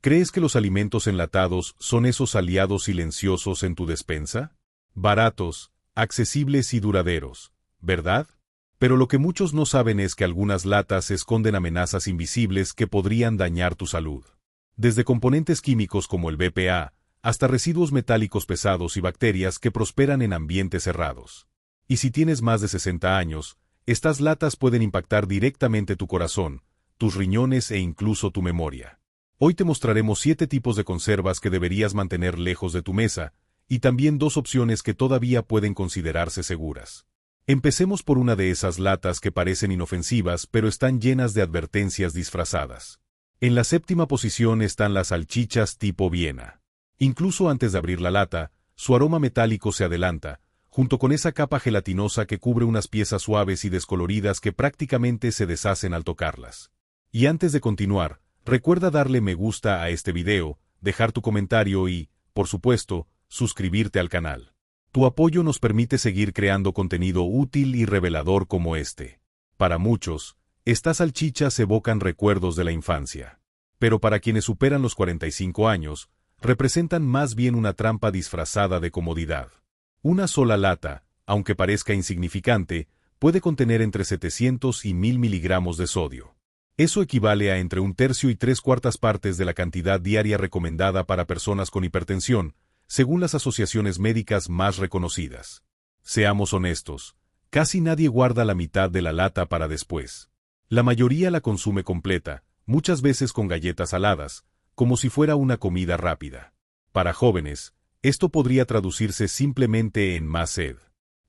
¿Crees que los alimentos enlatados son esos aliados silenciosos en tu despensa? Baratos, accesibles y duraderos, ¿verdad? Pero lo que muchos no saben es que algunas latas esconden amenazas invisibles que podrían dañar tu salud. Desde componentes químicos como el BPA, hasta residuos metálicos pesados y bacterias que prosperan en ambientes cerrados. Y si tienes más de 60 años, estas latas pueden impactar directamente tu corazón, tus riñones e incluso tu memoria. Hoy te mostraremos 7 tipos de conservas que deberías mantener lejos de tu mesa, y también 2 opciones que todavía pueden considerarse seguras. Empecemos por una de esas latas que parecen inofensivas pero están llenas de advertencias disfrazadas. En la 7ª posición están las salchichas tipo Viena. Incluso antes de abrir la lata, su aroma metálico se adelanta, junto con esa capa gelatinosa que cubre unas piezas suaves y descoloridas que prácticamente se deshacen al tocarlas. Y antes de continuar, recuerda darle me gusta a este video, dejar tu comentario y, por supuesto, suscribirte al canal. Tu apoyo nos permite seguir creando contenido útil y revelador como este. Para muchos, estas salchichas evocan recuerdos de la infancia. Pero para quienes superan los 45 años, representan más bien una trampa disfrazada de comodidad. Una sola lata, aunque parezca insignificante, puede contener entre 700 y 1000 miligramos de sodio. Eso equivale a entre 1/3 y 3/4 partes de la cantidad diaria recomendada para personas con hipertensión, según las asociaciones médicas más reconocidas. Seamos honestos, casi nadie guarda la mitad de la lata para después. La mayoría la consume completa, muchas veces con galletas saladas, como si fuera una comida rápida. Para jóvenes, esto podría traducirse simplemente en más sed.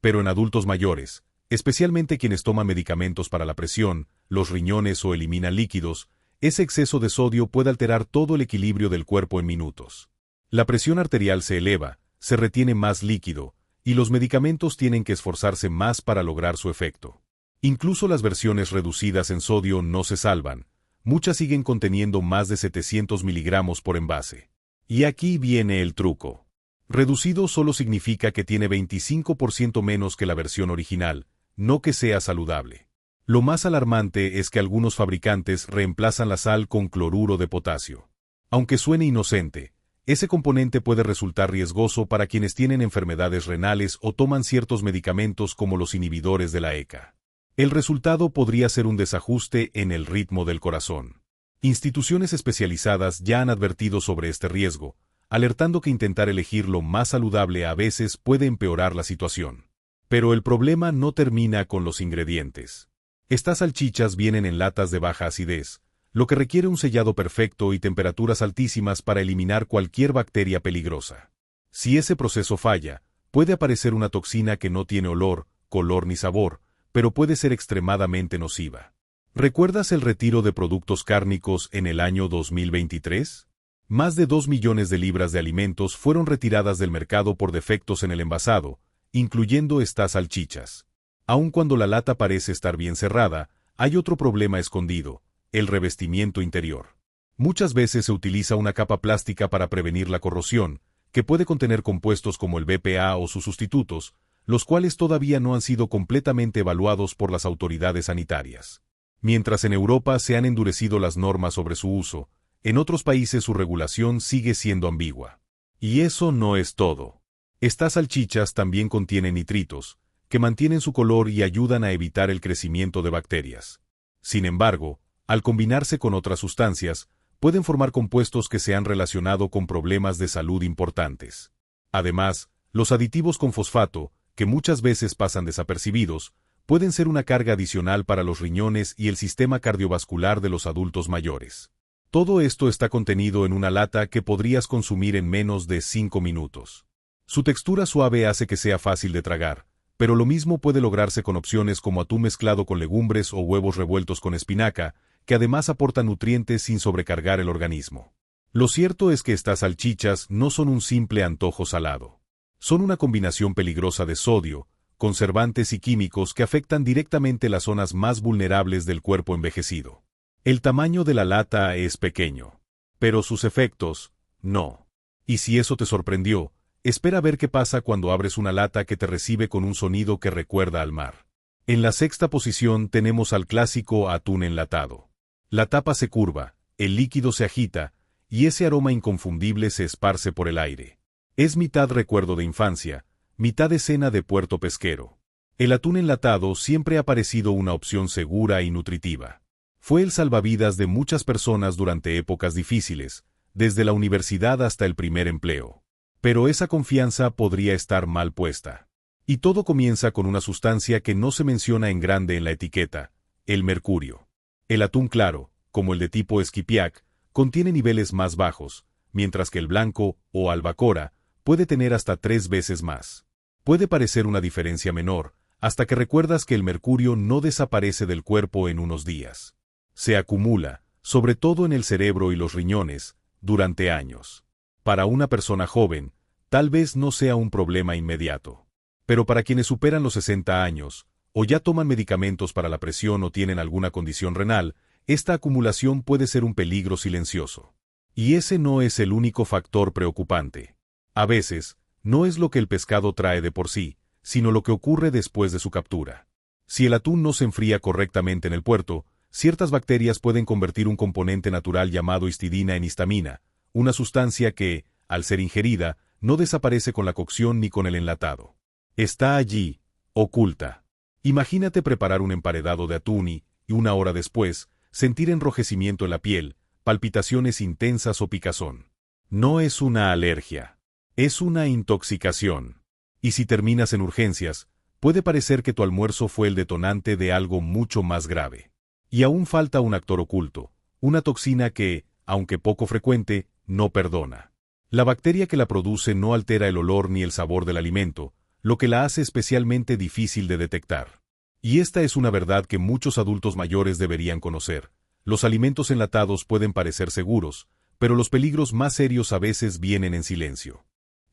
Pero en adultos mayores, especialmente quienes toman medicamentos para la presión, los riñones o eliminan líquidos, ese exceso de sodio puede alterar todo el equilibrio del cuerpo en minutos. La presión arterial se eleva, se retiene más líquido, y los medicamentos tienen que esforzarse más para lograr su efecto. Incluso las versiones reducidas en sodio no se salvan, muchas siguen conteniendo más de 700 miligramos por envase. Y aquí viene el truco. Reducido solo significa que tiene 25% menos que la versión original, no que sea saludable. Lo más alarmante es que algunos fabricantes reemplazan la sal con cloruro de potasio. Aunque suene inocente, ese componente puede resultar riesgoso para quienes tienen enfermedades renales o toman ciertos medicamentos como los inhibidores de la ECA. El resultado podría ser un desajuste en el ritmo del corazón. Instituciones especializadas ya han advertido sobre este riesgo, alertando que intentar elegir lo más saludable a veces puede empeorar la situación. Pero el problema no termina con los ingredientes. Estas salchichas vienen en latas de baja acidez, lo que requiere un sellado perfecto y temperaturas altísimas para eliminar cualquier bacteria peligrosa. Si ese proceso falla, puede aparecer una toxina que no tiene olor, color ni sabor, pero puede ser extremadamente nociva. ¿Recuerdas el retiro de productos cárnicos en el año 2023? Más de 2 millones de libras de alimentos fueron retiradas del mercado por defectos en el envasado, incluyendo estas salchichas. Aun cuando la lata parece estar bien cerrada, hay otro problema escondido: el revestimiento interior. Muchas veces se utiliza una capa plástica para prevenir la corrosión, que puede contener compuestos como el BPA o sus sustitutos, los cuales todavía no han sido completamente evaluados por las autoridades sanitarias. Mientras en Europa se han endurecido las normas sobre su uso, en otros países su regulación sigue siendo ambigua. Y eso no es todo. Estas salchichas también contienen nitritos, que mantienen su color y ayudan a evitar el crecimiento de bacterias. Sin embargo, al combinarse con otras sustancias, pueden formar compuestos que se han relacionado con problemas de salud importantes. Además, los aditivos con fosfato, que muchas veces pasan desapercibidos, pueden ser una carga adicional para los riñones y el sistema cardiovascular de los adultos mayores. Todo esto está contenido en una lata que podrías consumir en menos de 5 minutos. Su textura suave hace que sea fácil de tragar, pero lo mismo puede lograrse con opciones como atún mezclado con legumbres o huevos revueltos con espinaca, que además aportan nutrientes sin sobrecargar el organismo. Lo cierto es que estas salchichas no son un simple antojo salado. Son una combinación peligrosa de sodio, conservantes y químicos que afectan directamente las zonas más vulnerables del cuerpo envejecido. El tamaño de la lata es pequeño, pero sus efectos, no. Y si eso te sorprendió, espera a ver qué pasa cuando abres una lata que te recibe con un sonido que recuerda al mar. En la 6ª posición tenemos al clásico atún enlatado. La tapa se curva, el líquido se agita, y ese aroma inconfundible se esparce por el aire. Es mitad recuerdo de infancia, mitad escena de puerto pesquero. El atún enlatado siempre ha parecido una opción segura y nutritiva. Fue el salvavidas de muchas personas durante épocas difíciles, desde la universidad hasta el primer empleo. Pero esa confianza podría estar mal puesta. Y todo comienza con una sustancia que no se menciona en grande en la etiqueta: el mercurio. El atún claro, como el de tipo Esquipiac, contiene niveles más bajos, mientras que el blanco, o albacora, puede tener hasta 3 veces más. Puede parecer una diferencia menor, hasta que recuerdas que el mercurio no desaparece del cuerpo en unos días. Se acumula, sobre todo en el cerebro y los riñones, durante años. Para una persona joven, tal vez no sea un problema inmediato. Pero para quienes superan los 60 años, o ya toman medicamentos para la presión o tienen alguna condición renal, esta acumulación puede ser un peligro silencioso. Y ese no es el único factor preocupante. A veces, no es lo que el pescado trae de por sí, sino lo que ocurre después de su captura. Si el atún no se enfría correctamente en el puerto, ciertas bacterias pueden convertir un componente natural llamado histidina en histamina, una sustancia que, al ser ingerida, no desaparece con la cocción ni con el enlatado. Está allí, oculta. Imagínate preparar un emparedado de atún y, una hora después, sentir enrojecimiento en la piel, palpitaciones intensas o picazón. No es una alergia. Es una intoxicación. Y si terminas en urgencias, puede parecer que tu almuerzo fue el detonante de algo mucho más grave. Y aún falta un actor oculto, una toxina que, aunque poco frecuente, no perdona. La bacteria que la produce no altera el olor ni el sabor del alimento, lo que la hace especialmente difícil de detectar. Y esta es una verdad que muchos adultos mayores deberían conocer. Los alimentos enlatados pueden parecer seguros, pero los peligros más serios a veces vienen en silencio.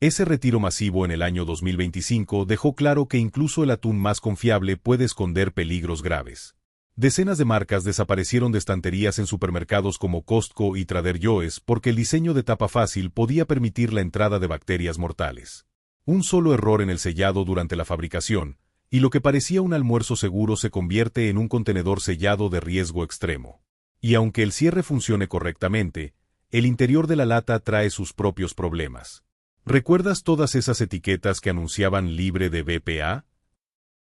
Ese retiro masivo en el año 2025 dejó claro que incluso el atún más confiable puede esconder peligros graves. Decenas de marcas desaparecieron de estanterías en supermercados como Costco y Trader Joe's porque el diseño de tapa fácil podía permitir la entrada de bacterias mortales. Un solo error en el sellado durante la fabricación, y lo que parecía un almuerzo seguro se convierte en un contenedor sellado de riesgo extremo. Y aunque el cierre funcione correctamente, el interior de la lata trae sus propios problemas. ¿Recuerdas todas esas etiquetas que anunciaban libre de BPA?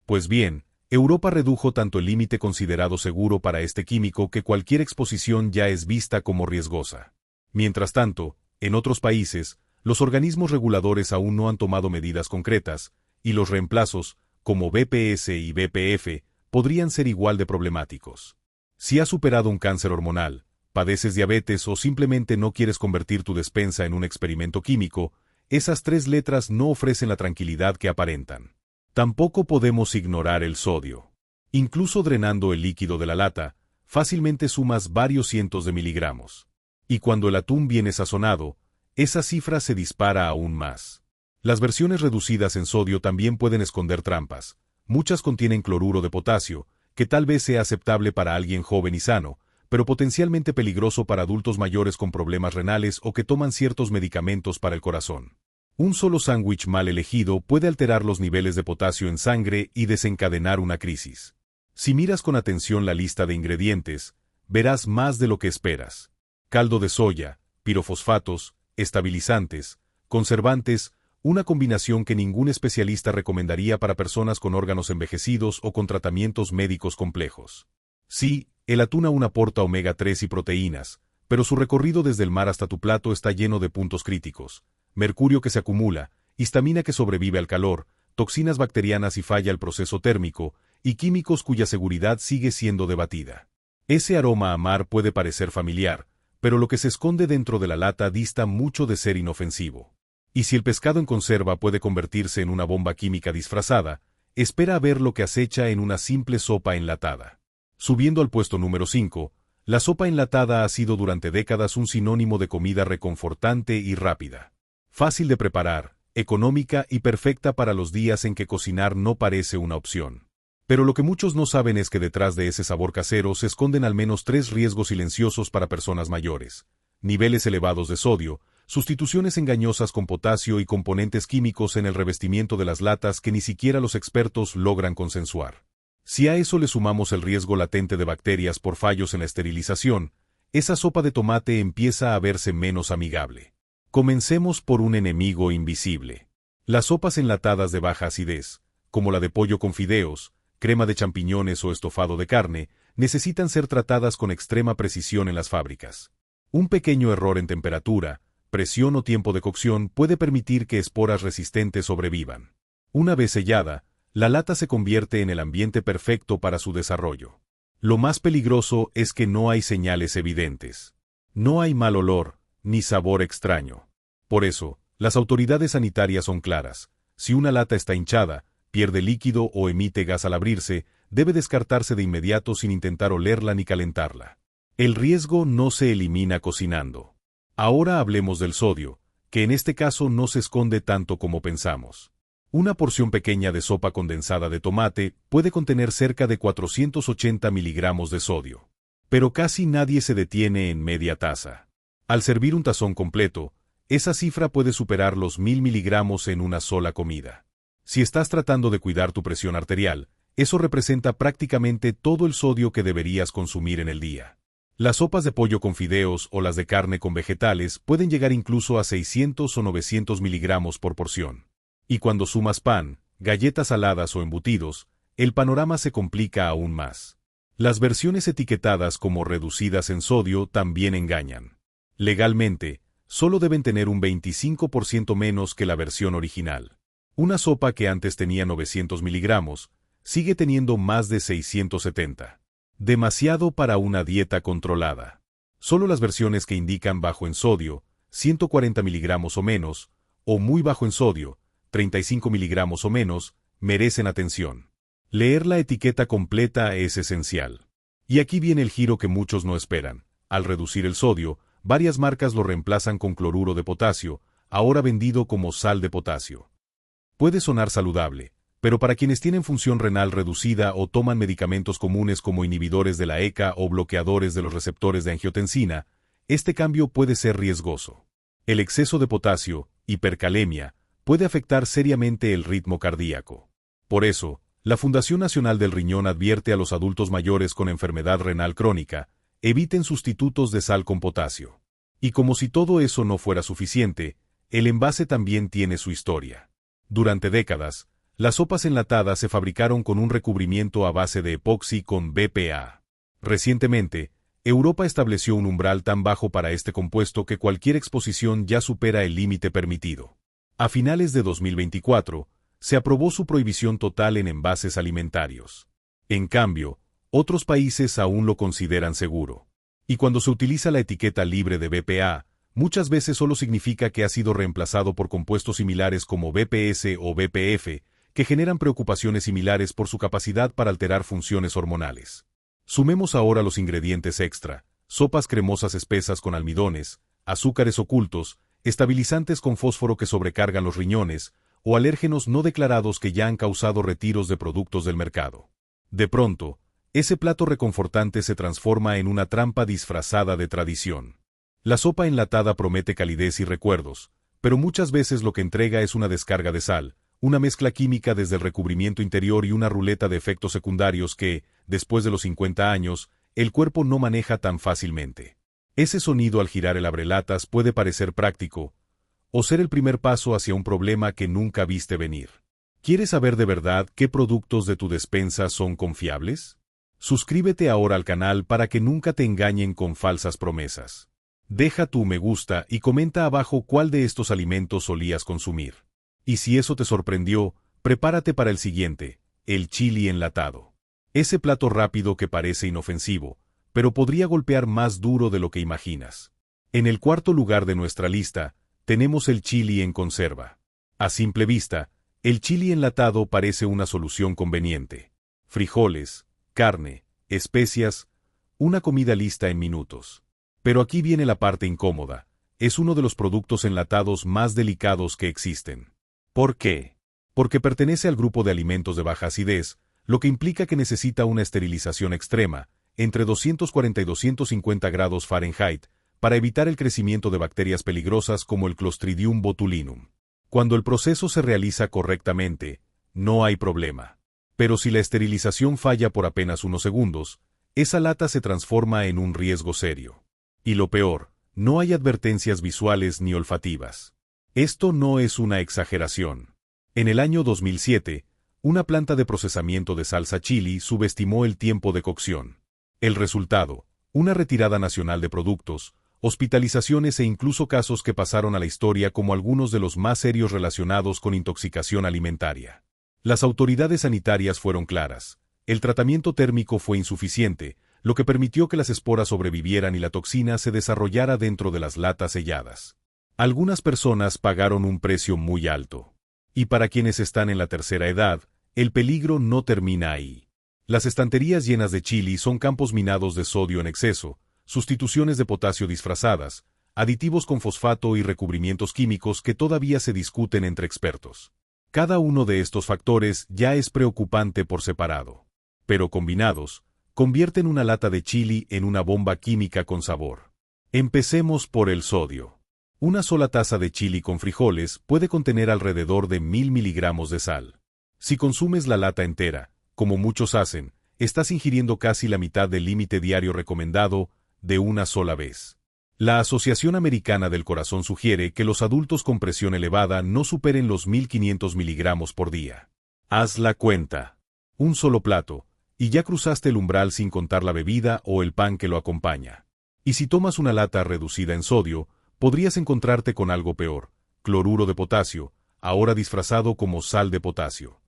Pues bien, Europa redujo tanto el límite considerado seguro para este químico que cualquier exposición ya es vista como riesgosa. Mientras tanto, en otros países, los organismos reguladores aún no han tomado medidas concretas, y los reemplazos, como BPS y BPF, podrían ser igual de problemáticos. Si has superado un cáncer hormonal, padeces diabetes o simplemente no quieres convertir tu despensa en un experimento químico, esas 3 letras no ofrecen la tranquilidad que aparentan. Tampoco podemos ignorar el sodio. Incluso drenando el líquido de la lata, fácilmente sumas varios cientos de miligramos. Y cuando el atún viene sazonado, esa cifra se dispara aún más. Las versiones reducidas en sodio también pueden esconder trampas. Muchas contienen cloruro de potasio, que tal vez sea aceptable para alguien joven y sano, pero potencialmente peligroso para adultos mayores con problemas renales o que toman ciertos medicamentos para el corazón. Un solo sándwich mal elegido puede alterar los niveles de potasio en sangre y desencadenar una crisis. Si miras con atención la lista de ingredientes, verás más de lo que esperas. Caldo de soya, pirofosfatos, estabilizantes, conservantes, una combinación que ningún especialista recomendaría para personas con órganos envejecidos o con tratamientos médicos complejos. Sí, el atún aún aporta omega 3 y proteínas, pero su recorrido desde el mar hasta tu plato está lleno de puntos críticos: mercurio que se acumula, histamina que sobrevive al calor, toxinas bacterianas y falla el proceso térmico, y químicos cuya seguridad sigue siendo debatida. Ese aroma a mar puede parecer familiar, pero lo que se esconde dentro de la lata dista mucho de ser inofensivo. Y si el pescado en conserva puede convertirse en una bomba química disfrazada, espera a ver lo que acecha en una simple sopa enlatada. Subiendo al puesto número 5, la sopa enlatada ha sido durante décadas un sinónimo de comida reconfortante y rápida. Fácil de preparar, económica y perfecta para los días en que cocinar no parece una opción. Pero lo que muchos no saben es que detrás de ese sabor casero se esconden al menos 3 riesgos silenciosos para personas mayores: niveles elevados de sodio, sustituciones engañosas con potasio y componentes químicos en el revestimiento de las latas que ni siquiera los expertos logran consensuar. Si a eso le sumamos el riesgo latente de bacterias por fallos en la esterilización, esa sopa de tomate empieza a verse menos amigable. Comencemos por un enemigo invisible. Las sopas enlatadas de baja acidez, como la de pollo con fideos, crema de champiñones o estofado de carne, necesitan ser tratadas con extrema precisión en las fábricas. Un pequeño error en temperatura, presión o tiempo de cocción puede permitir que esporas resistentes sobrevivan. Una vez sellada, la lata se convierte en el ambiente perfecto para su desarrollo. Lo más peligroso es que no hay señales evidentes. No hay mal olor, ni sabor extraño. Por eso, las autoridades sanitarias son claras. Si una lata está hinchada, pierde líquido o emite gas al abrirse, debe descartarse de inmediato sin intentar olerla ni calentarla. El riesgo no se elimina cocinando. Ahora hablemos del sodio, que en este caso no se esconde tanto como pensamos. Una porción pequeña de sopa condensada de tomate puede contener cerca de 480 miligramos de sodio. Pero casi nadie se detiene en media taza. Al servir un tazón completo, esa cifra puede superar los 1000 miligramos en una sola comida. Si estás tratando de cuidar tu presión arterial, eso representa prácticamente todo el sodio que deberías consumir en el día. Las sopas de pollo con fideos o las de carne con vegetales pueden llegar incluso a 600 o 900 miligramos por porción. Y cuando sumas pan, galletas saladas o embutidos, el panorama se complica aún más. Las versiones etiquetadas como reducidas en sodio también engañan. Legalmente, solo deben tener un 25% menos que la versión original. Una sopa que antes tenía 900 miligramos, sigue teniendo más de 670. Demasiado para una dieta controlada. Solo las versiones que indican bajo en sodio, 140 miligramos o menos, o muy bajo en sodio, 35 miligramos o menos, merecen atención. Leer la etiqueta completa es esencial. Y aquí viene el giro que muchos no esperan. Al reducir el sodio, varias marcas lo reemplazan con cloruro de potasio, ahora vendido como sal de potasio. Puede sonar saludable, pero para quienes tienen función renal reducida o toman medicamentos comunes como inhibidores de la ECA o bloqueadores de los receptores de angiotensina, este cambio puede ser riesgoso. El exceso de potasio, hipercalemia, puede afectar seriamente el ritmo cardíaco. Por eso, la Fundación Nacional del Riñón advierte a los adultos mayores con enfermedad renal crónica, eviten sustitutos de sal con potasio. Y como si todo eso no fuera suficiente, el envase también tiene su historia. Durante décadas, las sopas enlatadas se fabricaron con un recubrimiento a base de epoxi con BPA. Recientemente, Europa estableció un umbral tan bajo para este compuesto que cualquier exposición ya supera el límite permitido. A finales de 2024, se aprobó su prohibición total en envases alimentarios. En cambio, otros países aún lo consideran seguro. Y cuando se utiliza la etiqueta libre de BPA, muchas veces solo significa que ha sido reemplazado por compuestos similares como BPS o BPF, que generan preocupaciones similares por su capacidad para alterar funciones hormonales. Sumemos ahora los ingredientes extra: sopas cremosas espesas con almidones, azúcares ocultos, estabilizantes con fósforo que sobrecargan los riñones, o alérgenos no declarados que ya han causado retiros de productos del mercado. De pronto, ese plato reconfortante se transforma en una trampa disfrazada de tradición. La sopa enlatada promete calidez y recuerdos, pero muchas veces lo que entrega es una descarga de sal, una mezcla química desde el recubrimiento interior y una ruleta de efectos secundarios que, después de los 50 años, el cuerpo no maneja tan fácilmente. Ese sonido al girar el abrelatas puede parecer práctico, o ser el primer paso hacia un problema que nunca viste venir. ¿Quieres saber de verdad qué productos de tu despensa son confiables? Suscríbete ahora al canal para que nunca te engañen con falsas promesas. Deja tu me gusta y comenta abajo cuál de estos alimentos solías consumir. Y si eso te sorprendió, prepárate para el siguiente, el chili enlatado. Ese plato rápido que parece inofensivo, pero podría golpear más duro de lo que imaginas. En el cuarto lugar de nuestra lista, tenemos el chili en conserva. A simple vista, el chili enlatado parece una solución conveniente. Frijoles, carne, especias, una comida lista en minutos. Pero aquí viene la parte incómoda. Es uno de los productos enlatados más delicados que existen. ¿Por qué? Porque pertenece al grupo de alimentos de baja acidez, lo que implica que necesita una esterilización extrema, entre 240 y 250 grados Fahrenheit, para evitar el crecimiento de bacterias peligrosas como el Clostridium botulinum. Cuando el proceso se realiza correctamente, no hay problema. Pero si la esterilización falla por apenas unos segundos, esa lata se transforma en un riesgo serio. Y lo peor, no hay advertencias visuales ni olfativas. Esto no es una exageración. En el año 2007, una planta de procesamiento de salsa chili subestimó el tiempo de cocción. El resultado, una retirada nacional de productos, hospitalizaciones e incluso casos que pasaron a la historia como algunos de los más serios relacionados con intoxicación alimentaria. Las autoridades sanitarias fueron claras. El tratamiento térmico fue insuficiente, lo que permitió que las esporas sobrevivieran y la toxina se desarrollara dentro de las latas selladas. Algunas personas pagaron un precio muy alto. Y para quienes están en la tercera edad, el peligro no termina ahí. Las estanterías llenas de chili son campos minados de sodio en exceso, sustituciones de potasio disfrazadas, aditivos con fosfato y recubrimientos químicos que todavía se discuten entre expertos. Cada uno de estos factores ya es preocupante por separado. Pero combinados, convierten una lata de chili en una bomba química con sabor. Empecemos por el sodio. Una sola taza de chili con frijoles puede contener alrededor de 1000 miligramos de sal. Si consumes la lata entera, como muchos hacen, estás ingiriendo casi la mitad del límite diario recomendado de una sola vez. La Asociación Americana del Corazón sugiere que los adultos con presión elevada no superen los 1500 miligramos por día. Haz la cuenta. Un solo plato, y ya cruzaste el umbral sin contar la bebida o el pan que lo acompaña. Y si tomas una lata reducida en sodio, podrías encontrarte con algo peor, cloruro de potasio, ahora disfrazado como sal de potasio.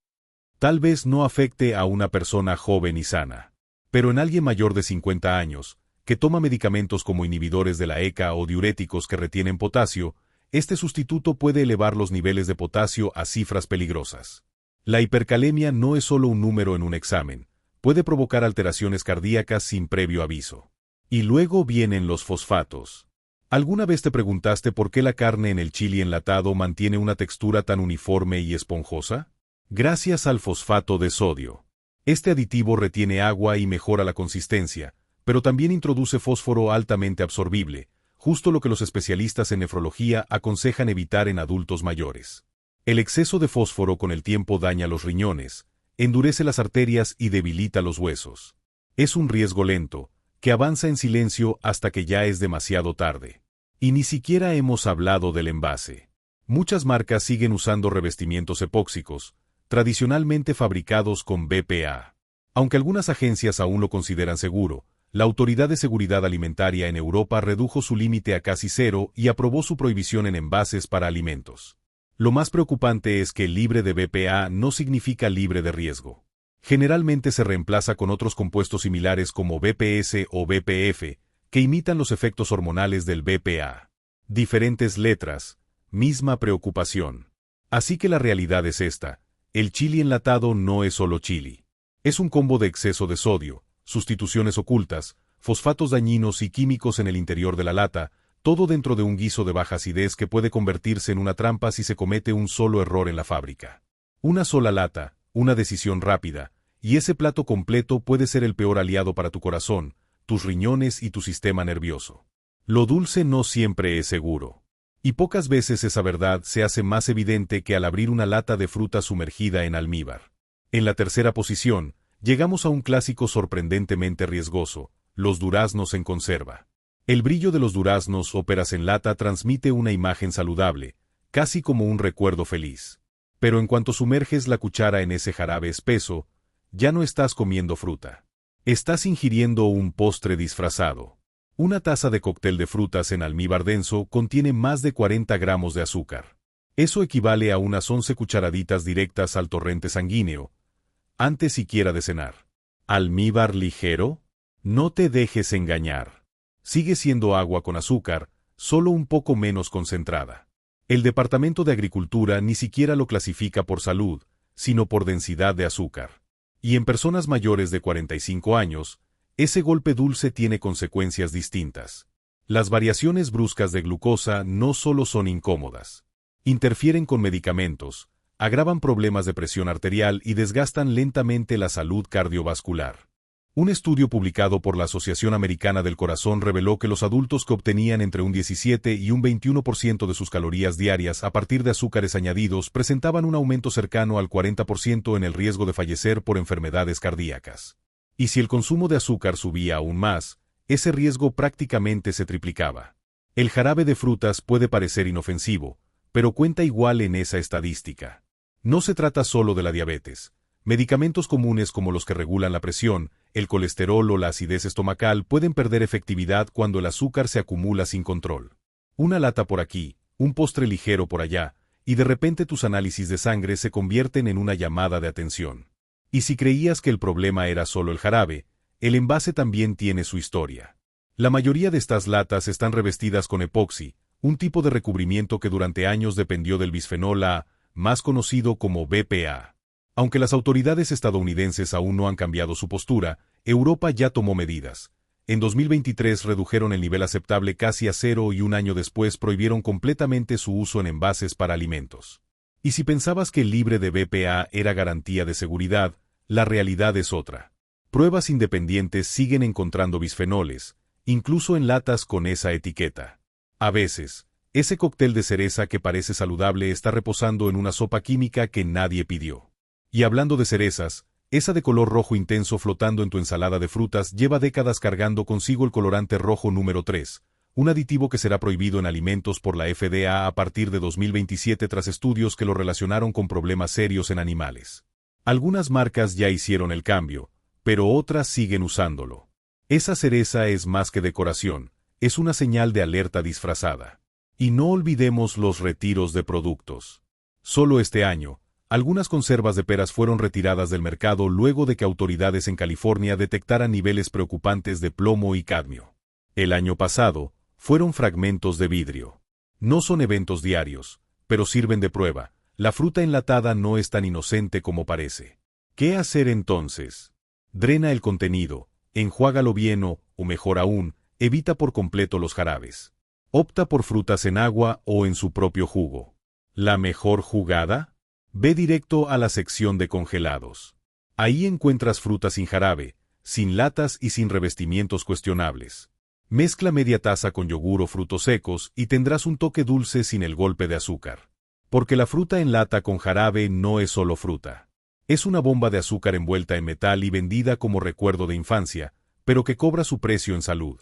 Tal vez no afecte a una persona joven y sana, pero en alguien mayor de 50 años, que toma medicamentos como inhibidores de la ECA o diuréticos que retienen potasio, este sustituto puede elevar los niveles de potasio a cifras peligrosas. La hipercalemia no es solo un número en un examen, puede provocar alteraciones cardíacas sin previo aviso. Y luego vienen los fosfatos. ¿Alguna vez te preguntaste por qué la carne en el chili enlatado mantiene una textura tan uniforme y esponjosa? Gracias al fosfato de sodio. Este aditivo retiene agua y mejora la consistencia, pero también introduce fósforo altamente absorbible, justo lo que los especialistas en nefrología aconsejan evitar en adultos mayores. El exceso de fósforo con el tiempo daña los riñones, endurece las arterias y debilita los huesos. Es un riesgo lento, que avanza en silencio hasta que ya es demasiado tarde. Y ni siquiera hemos hablado del envase. Muchas marcas siguen usando revestimientos epóxicos, tradicionalmente fabricados con BPA. Aunque algunas agencias aún lo consideran seguro, la Autoridad de Seguridad Alimentaria en Europa redujo su límite a casi cero y aprobó su prohibición en envases para alimentos. Lo más preocupante es que libre de BPA no significa libre de riesgo. Generalmente se reemplaza con otros compuestos similares como BPS o BPF, que imitan los efectos hormonales del BPA. Diferentes letras, misma preocupación. Así que la realidad es esta. El chili enlatado no es solo chili. Es un combo de exceso de sodio, sustituciones ocultas, fosfatos dañinos y químicos en el interior de la lata, todo dentro de un guiso de baja acidez que puede convertirse en una trampa si se comete un solo error en la fábrica. Una sola lata, una decisión rápida, y ese plato completo puede ser el peor aliado para tu corazón, tus riñones y tu sistema nervioso. Lo dulce no siempre es seguro. Y pocas veces esa verdad se hace más evidente que al abrir una lata de fruta sumergida en almíbar. En la tercera posición, llegamos a un clásico sorprendentemente riesgoso, los duraznos en conserva. El brillo de los duraznos o peras en lata transmite una imagen saludable, casi como un recuerdo feliz. Pero en cuanto sumerges la cuchara en ese jarabe espeso, ya no estás comiendo fruta. Estás ingiriendo un postre disfrazado. Una taza de cóctel de frutas en almíbar denso contiene más de 40 gramos de azúcar. Eso equivale a unas 11 cucharaditas directas al torrente sanguíneo, antes siquiera de cenar. ¿Almíbar ligero? No te dejes engañar. Sigue siendo agua con azúcar, solo un poco menos concentrada. El Departamento de Agricultura ni siquiera lo clasifica por salud, sino por densidad de azúcar. Y en personas mayores de 45 años, ese golpe dulce tiene consecuencias distintas. Las variaciones bruscas de glucosa no solo son incómodas. Interfieren con medicamentos, agravan problemas de presión arterial y desgastan lentamente la salud cardiovascular. Un estudio publicado por la Asociación Americana del Corazón reveló que los adultos que obtenían entre un 17 y un 21% de sus calorías diarias a partir de azúcares añadidos presentaban un aumento cercano al 40% en el riesgo de fallecer por enfermedades cardíacas. Y si el consumo de azúcar subía aún más, ese riesgo prácticamente se triplicaba. El jarabe de frutas puede parecer inofensivo, pero cuenta igual en esa estadística. No se trata solo de la diabetes. Medicamentos comunes como los que regulan la presión, el colesterol o la acidez estomacal pueden perder efectividad cuando el azúcar se acumula sin control. Una lata por aquí, un postre ligero por allá, y de repente tus análisis de sangre se convierten en una llamada de atención. Y si creías que el problema era solo el jarabe, el envase también tiene su historia. La mayoría de estas latas están revestidas con epoxi, un tipo de recubrimiento que durante años dependió del bisfenol A, más conocido como BPA. Aunque las autoridades estadounidenses aún no han cambiado su postura, Europa ya tomó medidas. En 2023 redujeron el nivel aceptable casi a cero y un año después prohibieron completamente su uso en envases para alimentos. Y si pensabas que el libre de BPA era garantía de seguridad, la realidad es otra. Pruebas independientes siguen encontrando bisfenoles, incluso en latas con esa etiqueta. A veces, ese cóctel de cereza que parece saludable está reposando en una sopa química que nadie pidió. Y hablando de cerezas, esa de color rojo intenso flotando en tu ensalada de frutas lleva décadas cargando consigo el colorante rojo número 3, un aditivo que será prohibido en alimentos por la FDA a partir de 2027 tras estudios que lo relacionaron con problemas serios en animales. Algunas marcas ya hicieron el cambio, pero otras siguen usándolo. Esa cereza es más que decoración, es una señal de alerta disfrazada. Y no olvidemos los retiros de productos. Solo este año, algunas conservas de peras fueron retiradas del mercado luego de que autoridades en California detectaran niveles preocupantes de plomo y cadmio. El año pasado, fueron fragmentos de vidrio. No son eventos diarios, pero sirven de prueba. La fruta enlatada no es tan inocente como parece. ¿Qué hacer entonces? Drena el contenido, enjuágalo bien o mejor aún, evita por completo los jarabes. Opta por frutas en agua o en su propio jugo. ¿La mejor jugada? Ve directo a la sección de congelados. Ahí encuentras frutas sin jarabe, sin latas y sin revestimientos cuestionables. Mezcla media taza con yogur o frutos secos y tendrás un toque dulce sin el golpe de azúcar. Porque la fruta en lata con jarabe no es solo fruta. Es una bomba de azúcar envuelta en metal y vendida como recuerdo de infancia, pero que cobra su precio en salud.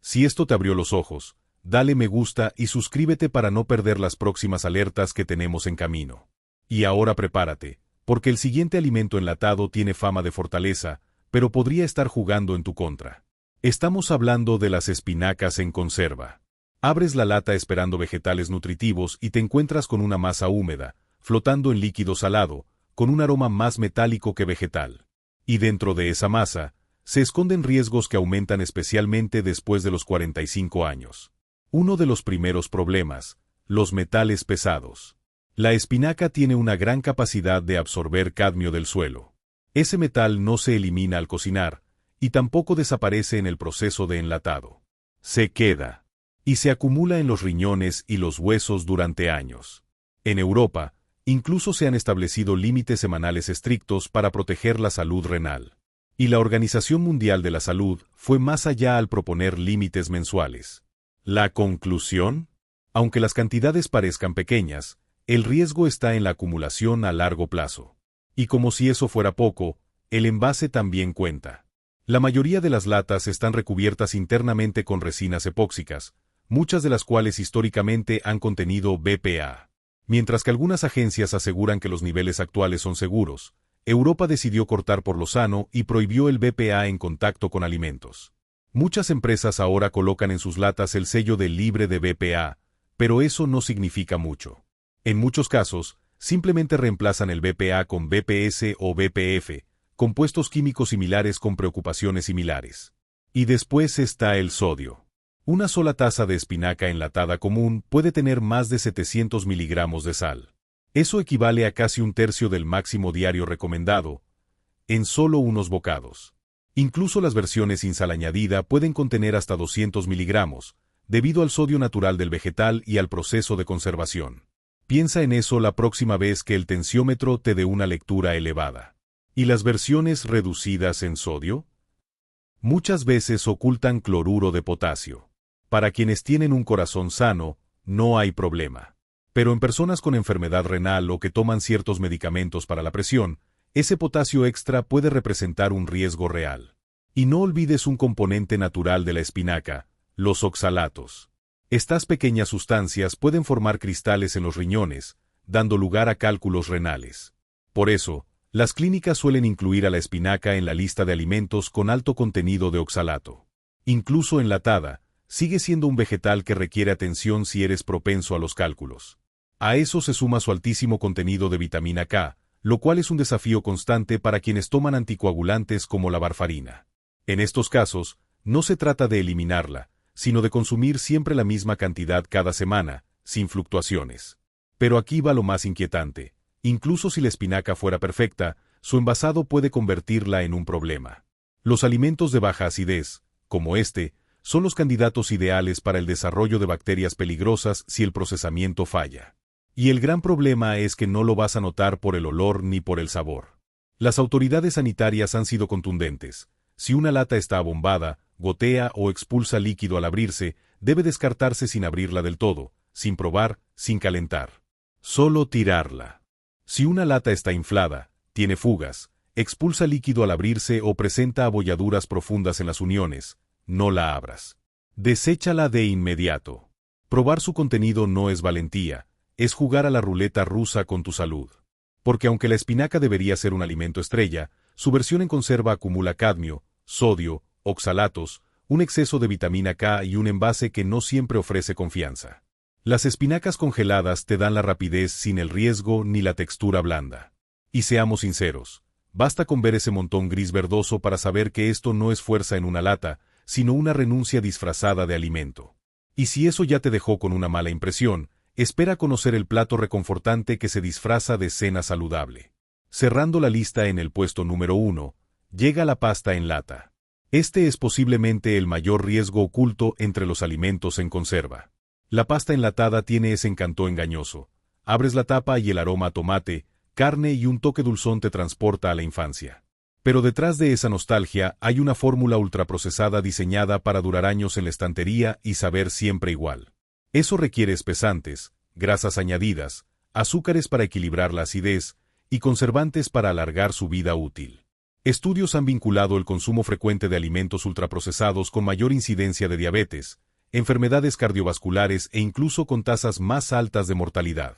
Si esto te abrió los ojos, dale me gusta y suscríbete para no perder las próximas alertas que tenemos en camino. Y ahora prepárate, porque el siguiente alimento enlatado tiene fama de fortaleza, pero podría estar jugando en tu contra. Estamos hablando de las espinacas en conserva. Abres la lata esperando vegetales nutritivos y te encuentras con una masa húmeda, flotando en líquido salado, con un aroma más metálico que vegetal. Y dentro de esa masa, se esconden riesgos que aumentan especialmente después de los 45 años. Uno de los primeros problemas, los metales pesados. La espinaca tiene una gran capacidad de absorber cadmio del suelo. Ese metal no se elimina al cocinar, y tampoco desaparece en el proceso de enlatado. Se queda, y se acumula en los riñones y los huesos durante años. En Europa, incluso se han establecido límites semanales estrictos para proteger la salud renal. Y la Organización Mundial de la Salud fue más allá al proponer límites mensuales. ¿La conclusión? Aunque las cantidades parezcan pequeñas, el riesgo está en la acumulación a largo plazo. Y como si eso fuera poco, el envase también cuenta. La mayoría de las latas están recubiertas internamente con resinas epóxicas, muchas de las cuales históricamente han contenido BPA. Mientras que algunas agencias aseguran que los niveles actuales son seguros, Europa decidió cortar por lo sano y prohibió el BPA en contacto con alimentos. Muchas empresas ahora colocan en sus latas el sello de libre de BPA, pero eso no significa mucho. En muchos casos, simplemente reemplazan el BPA con BPS o BPF, compuestos químicos similares con preocupaciones similares. Y después está el sodio. Una sola taza de espinaca enlatada común puede tener más de 700 miligramos de sal. Eso equivale a casi un tercio del máximo diario recomendado, en solo unos bocados. Incluso las versiones sin sal añadida pueden contener hasta 200 miligramos, debido al sodio natural del vegetal y al proceso de conservación. Piensa en eso la próxima vez que el tensiómetro te dé una lectura elevada. ¿Y las versiones reducidas en sodio? Muchas veces ocultan cloruro de potasio. Para quienes tienen un corazón sano, no hay problema. Pero en personas con enfermedad renal o que toman ciertos medicamentos para la presión, ese potasio extra puede representar un riesgo real. Y no olvides un componente natural de la espinaca, los oxalatos. Estas pequeñas sustancias pueden formar cristales en los riñones, dando lugar a cálculos renales. Por eso, las clínicas suelen incluir a la espinaca en la lista de alimentos con alto contenido de oxalato. Incluso enlatada, sigue siendo un vegetal que requiere atención si eres propenso a los cálculos. A eso se suma su altísimo contenido de vitamina K, lo cual es un desafío constante para quienes toman anticoagulantes como la varfarina. En estos casos, no se trata de eliminarla, sino de consumir siempre la misma cantidad cada semana, sin fluctuaciones. Pero aquí va lo más inquietante. Incluso si la espinaca fuera perfecta, su envasado puede convertirla en un problema. Los alimentos de baja acidez, como este, son los candidatos ideales para el desarrollo de bacterias peligrosas si el procesamiento falla. Y el gran problema es que no lo vas a notar por el olor ni por el sabor. Las autoridades sanitarias han sido contundentes. Si una lata está abombada, gotea o expulsa líquido al abrirse, debe descartarse sin abrirla del todo, sin probar, sin calentar. Solo tirarla. Si una lata está inflada, tiene fugas, expulsa líquido al abrirse o presenta abolladuras profundas en las uniones, no la abras. Deséchala de inmediato. Probar su contenido no es valentía, es jugar a la ruleta rusa con tu salud. Porque aunque la espinaca debería ser un alimento estrella, su versión en conserva acumula cadmio, sodio, oxalatos, un exceso de vitamina K y un envase que no siempre ofrece confianza. Las espinacas congeladas te dan la rapidez sin el riesgo ni la textura blanda. Y seamos sinceros, basta con ver ese montón gris verdoso para saber que esto no es fuerza en una lata, sino una renuncia disfrazada de alimento. Y si eso ya te dejó con una mala impresión, espera conocer el plato reconfortante que se disfraza de cena saludable. Cerrando la lista en el puesto número 1, llega la pasta en lata. Este es posiblemente el mayor riesgo oculto entre los alimentos en conserva. La pasta enlatada tiene ese encanto engañoso. Abres la tapa y el aroma a tomate, carne y un toque dulzón te transporta a la infancia. Pero detrás de esa nostalgia hay una fórmula ultraprocesada diseñada para durar años en la estantería y saber siempre igual. Eso requiere espesantes, grasas añadidas, azúcares para equilibrar la acidez y conservantes para alargar su vida útil. Estudios han vinculado el consumo frecuente de alimentos ultraprocesados con mayor incidencia de diabetes, enfermedades cardiovasculares e incluso con tasas más altas de mortalidad.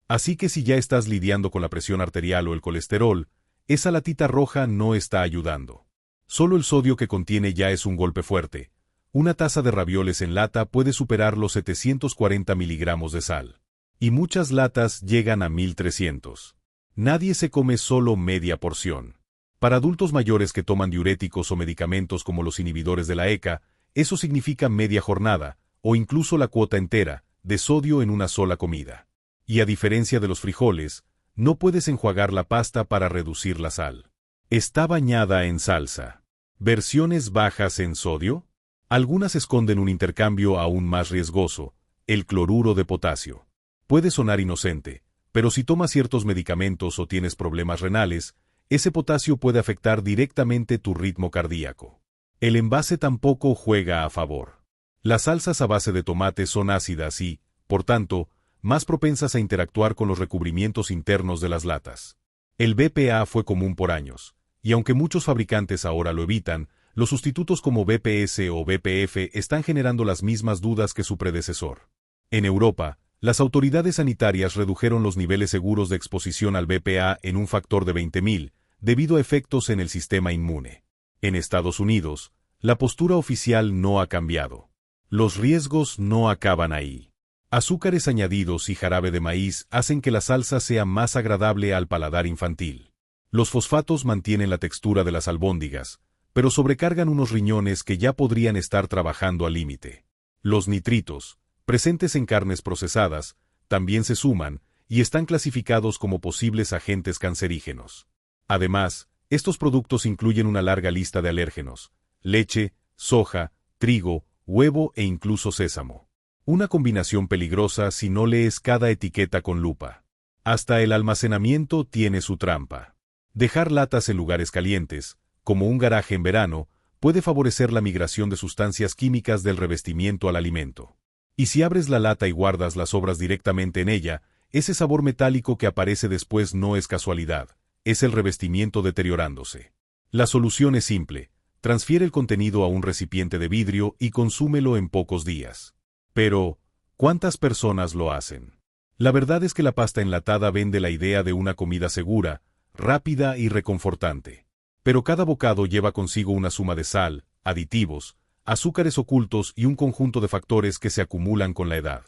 Así que si ya estás lidiando con la presión arterial o el colesterol, esa latita roja no está ayudando. Solo el sodio que contiene ya es un golpe fuerte. Una taza de ravioles en lata puede superar los 740 miligramos de sal. Y muchas latas llegan a 1300. Nadie se come solo media porción. Para adultos mayores que toman diuréticos o medicamentos como los inhibidores de la ECA, eso significa media jornada, o incluso la cuota entera, de sodio en una sola comida. Y a diferencia de los frijoles, no puedes enjuagar la pasta para reducir la sal. Está bañada en salsa. ¿Versiones bajas en sodio? Algunas esconden un intercambio aún más riesgoso, el cloruro de potasio. Puede sonar inocente, pero si tomas ciertos medicamentos o tienes problemas renales, ese potasio puede afectar directamente tu ritmo cardíaco. El envase tampoco juega a favor. Las salsas a base de tomate son ácidas y, por tanto, más propensas a interactuar con los recubrimientos internos de las latas. El BPA fue común por años, y aunque muchos fabricantes ahora lo evitan, los sustitutos como BPS o BPF están generando las mismas dudas que su predecesor. En Europa, las autoridades sanitarias redujeron los niveles seguros de exposición al BPA en un factor de 20.000, debido a efectos en el sistema inmune. En Estados Unidos, la postura oficial no ha cambiado. Los riesgos no acaban ahí. Azúcares añadidos y jarabe de maíz hacen que la salsa sea más agradable al paladar infantil. Los fosfatos mantienen la textura de las albóndigas, pero sobrecargan unos riñones que ya podrían estar trabajando al límite. Los nitritos, presentes en carnes procesadas, también se suman y están clasificados como posibles agentes cancerígenos. Además, estos productos incluyen una larga lista de alérgenos: leche, soja, trigo, huevo e incluso sésamo. Una combinación peligrosa si no lees cada etiqueta con lupa. Hasta el almacenamiento tiene su trampa. Dejar latas en lugares calientes, como un garaje en verano, puede favorecer la migración de sustancias químicas del revestimiento al alimento. Y si abres la lata y guardas las sobras directamente en ella, ese sabor metálico que aparece después no es casualidad, es el revestimiento deteriorándose. La solución es simple: transfiere el contenido a un recipiente de vidrio y consúmelo en pocos días. Pero, ¿cuántas personas lo hacen? La verdad es que la pasta enlatada vende la idea de una comida segura, rápida y reconfortante. Pero cada bocado lleva consigo una suma de sal, aditivos, azúcares ocultos y un conjunto de factores que se acumulan con la edad.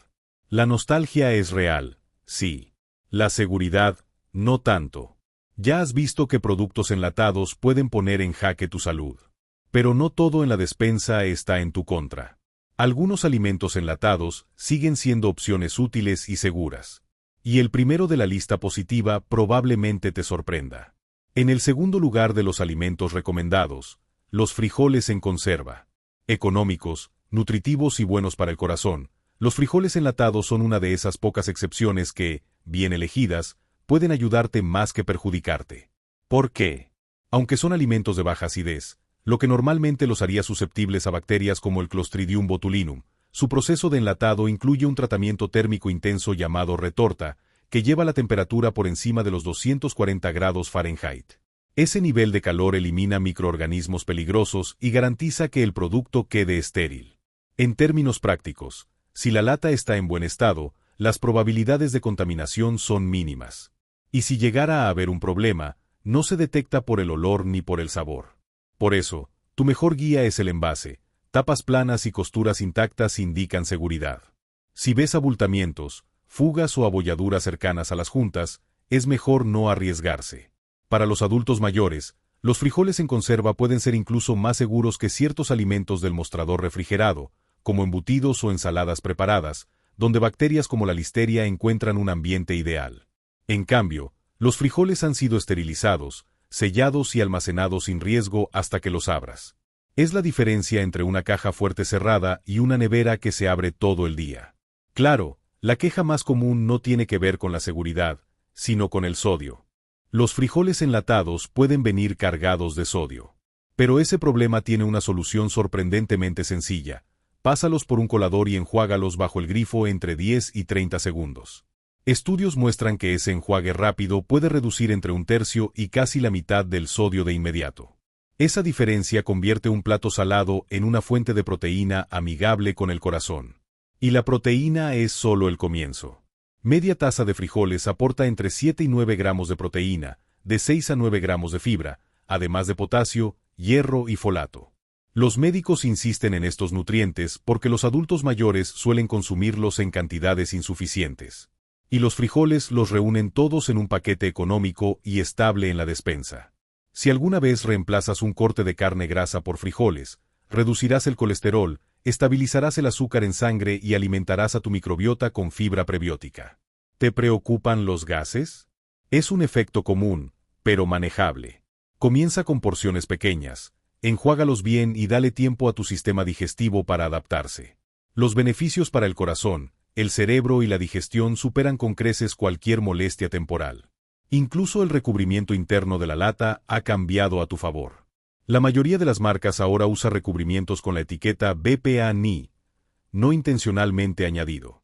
La nostalgia es real, sí. La seguridad, no tanto. Ya has visto que productos enlatados pueden poner en jaque tu salud. Pero no todo en la despensa está en tu contra. Algunos alimentos enlatados siguen siendo opciones útiles y seguras. Y el primero de la lista positiva probablemente te sorprenda. En el segundo lugar de los alimentos recomendados, los frijoles en conserva. Económicos, nutritivos y buenos para el corazón, los frijoles enlatados son una de esas pocas excepciones que, bien elegidas, pueden ayudarte más que perjudicarte. ¿Por qué? Aunque son alimentos de baja acidez, lo que normalmente los haría susceptibles a bacterias como el Clostridium botulinum, su proceso de enlatado incluye un tratamiento térmico intenso llamado retorta, que lleva la temperatura por encima de los 240 grados Fahrenheit. Ese nivel de calor elimina microorganismos peligrosos y garantiza que el producto quede estéril. En términos prácticos, si la lata está en buen estado, las probabilidades de contaminación son mínimas. Y si llegara a haber un problema, no se detecta por el olor ni por el sabor. Por eso, tu mejor guía es el envase. Tapas planas y costuras intactas indican seguridad. Si ves abultamientos, fugas o abolladuras cercanas a las juntas, es mejor no arriesgarse. Para los adultos mayores, los frijoles en conserva pueden ser incluso más seguros que ciertos alimentos del mostrador refrigerado, como embutidos o ensaladas preparadas, donde bacterias como la listeria encuentran un ambiente ideal. En cambio, los frijoles han sido esterilizados, sellados y almacenados sin riesgo hasta que los abras. Es la diferencia entre una caja fuerte cerrada y una nevera que se abre todo el día. Claro, la queja más común no tiene que ver con la seguridad, sino con el sodio. Los frijoles enlatados pueden venir cargados de sodio. Pero ese problema tiene una solución sorprendentemente sencilla. Pásalos por un colador y enjuágalos bajo el grifo entre 10 y 30 segundos. Estudios muestran que ese enjuague rápido puede reducir entre un tercio y casi la mitad del sodio de inmediato. Esa diferencia convierte un plato salado en una fuente de proteína amigable con el corazón. Y la proteína es solo el comienzo. Media taza de frijoles aporta entre 7 y 9 gramos de proteína, de 6 a 9 gramos de fibra, además de potasio, hierro y folato. Los médicos insisten en estos nutrientes porque los adultos mayores suelen consumirlos en cantidades insuficientes. Y los frijoles los reúnen todos en un paquete económico y estable en la despensa. Si alguna vez reemplazas un corte de carne grasa por frijoles, reducirás el colesterol, estabilizarás el azúcar en sangre y alimentarás a tu microbiota con fibra prebiótica. ¿Te preocupan los gases? Es un efecto común, pero manejable. Comienza con porciones pequeñas, enjuágalos bien y dale tiempo a tu sistema digestivo para adaptarse. Los beneficios para el corazón, el cerebro y la digestión superan con creces cualquier molestia temporal. Incluso el recubrimiento interno de la lata ha cambiado a tu favor. La mayoría de las marcas ahora usa recubrimientos con la etiqueta BPA-NI, no intencionalmente añadido.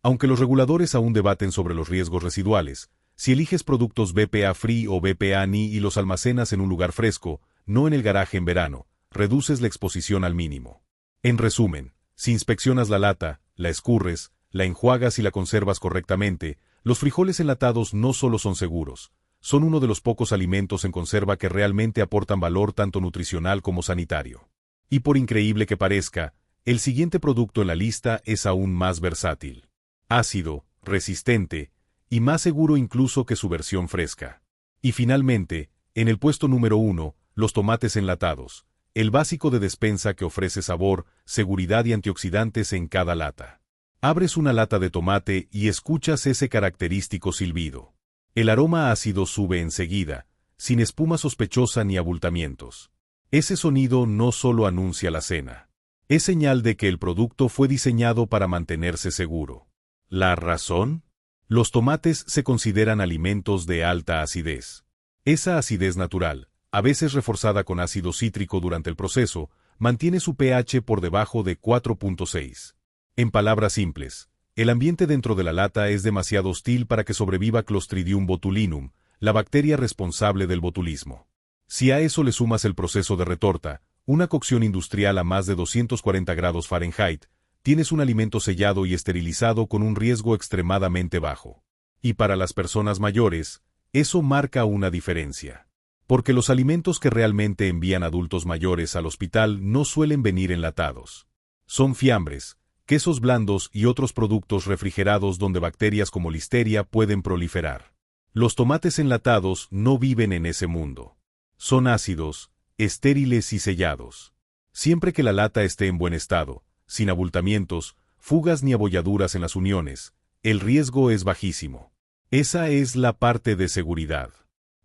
Aunque los reguladores aún debaten sobre los riesgos residuales, si eliges productos BPA-free o BPA-NI y los almacenas en un lugar fresco, no en el garaje en verano, reduces la exposición al mínimo. En resumen, si inspeccionas la lata, la escurres, la enjuagas y la conservas correctamente, los frijoles enlatados no solo son seguros, son uno de los pocos alimentos en conserva que realmente aportan valor tanto nutricional como sanitario. Y por increíble que parezca, el siguiente producto en la lista es aún más versátil. Ácido, resistente, y más seguro incluso que su versión fresca. Y finalmente, en el puesto número 1, los tomates enlatados, el básico de despensa que ofrece sabor, seguridad y antioxidantes en cada lata. Abres una lata de tomate y escuchas ese característico silbido. El aroma ácido sube enseguida, sin espuma sospechosa ni abultamientos. Ese sonido no solo anuncia la cena. Es señal de que el producto fue diseñado para mantenerse seguro. ¿La razón? Los tomates se consideran alimentos de alta acidez. Esa acidez natural, a veces reforzada con ácido cítrico durante el proceso, mantiene su pH por debajo de 4.6. En palabras simples, el ambiente dentro de la lata es demasiado hostil para que sobreviva Clostridium botulinum, la bacteria responsable del botulismo. Si a eso le sumas el proceso de retorta, una cocción industrial a más de 240 grados Fahrenheit, tienes un alimento sellado y esterilizado con un riesgo extremadamente bajo. Y para las personas mayores, eso marca una diferencia. Porque los alimentos que realmente envían adultos mayores al hospital no suelen venir enlatados. Son fiambres, quesos blandos y otros productos refrigerados donde bacterias como listeria pueden proliferar. Los tomates enlatados no viven en ese mundo. Son ácidos, estériles y sellados. Siempre que la lata esté en buen estado, sin abultamientos, fugas ni abolladuras en las uniones, el riesgo es bajísimo. Esa es la parte de seguridad.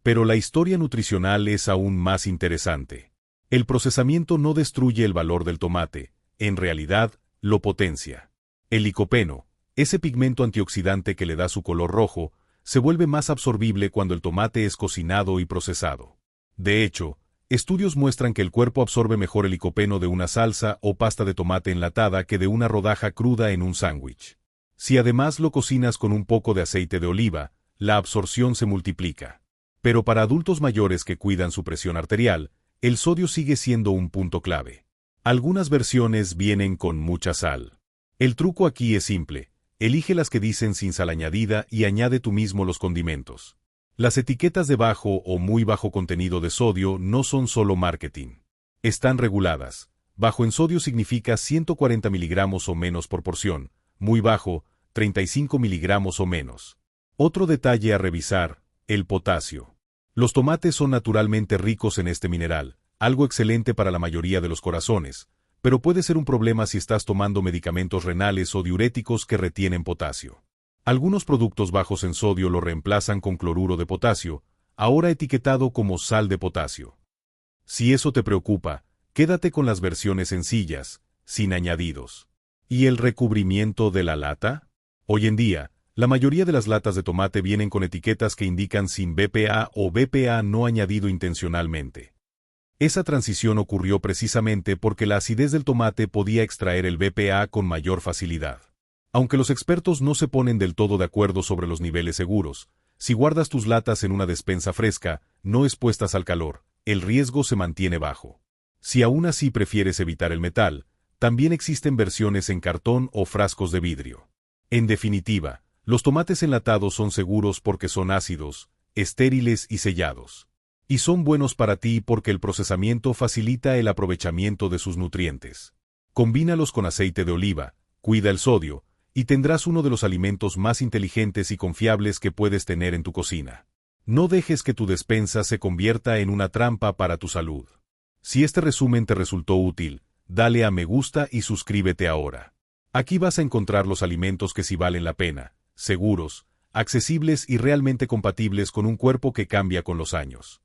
Pero la historia nutricional es aún más interesante. El procesamiento no destruye el valor del tomate, en realidad, lo potencia. El licopeno, ese pigmento antioxidante que le da su color rojo, se vuelve más absorbible cuando el tomate es cocinado y procesado. De hecho, estudios muestran que el cuerpo absorbe mejor el licopeno de una salsa o pasta de tomate enlatada que de una rodaja cruda en un sándwich. Si además lo cocinas con un poco de aceite de oliva, la absorción se multiplica. Pero para adultos mayores que cuidan su presión arterial, el sodio sigue siendo un punto clave. Algunas versiones vienen con mucha sal. El truco aquí es simple: elige las que dicen sin sal añadida y añade tú mismo los condimentos. Las etiquetas de bajo o muy bajo contenido de sodio no son solo marketing. Están reguladas. Bajo en sodio significa 140 miligramos o menos por porción, muy bajo, 35 miligramos o menos. Otro detalle a revisar: el potasio. Los tomates son naturalmente ricos en este mineral, algo excelente para la mayoría de los corazones, pero puede ser un problema si estás tomando medicamentos renales o diuréticos que retienen potasio. Algunos productos bajos en sodio lo reemplazan con cloruro de potasio, ahora etiquetado como sal de potasio. Si eso te preocupa, quédate con las versiones sencillas, sin añadidos. ¿Y el recubrimiento de la lata? Hoy en día, la mayoría de las latas de tomate vienen con etiquetas que indican sin BPA o BPA no añadido intencionalmente. Esa transición ocurrió precisamente porque la acidez del tomate podía extraer el BPA con mayor facilidad. Aunque los expertos no se ponen del todo de acuerdo sobre los niveles seguros, si guardas tus latas en una despensa fresca, no expuestas al calor, el riesgo se mantiene bajo. Si aún así prefieres evitar el metal, también existen versiones en cartón o frascos de vidrio. En definitiva, los tomates enlatados son seguros porque son ácidos, estériles y sellados. Y son buenos para ti porque el procesamiento facilita el aprovechamiento de sus nutrientes. Combínalos con aceite de oliva, cuida el sodio, y tendrás uno de los alimentos más inteligentes y confiables que puedes tener en tu cocina. No dejes que tu despensa se convierta en una trampa para tu salud. Si este resumen te resultó útil, dale a me gusta y suscríbete ahora. Aquí vas a encontrar los alimentos que sí valen la pena, seguros, accesibles y realmente compatibles con un cuerpo que cambia con los años.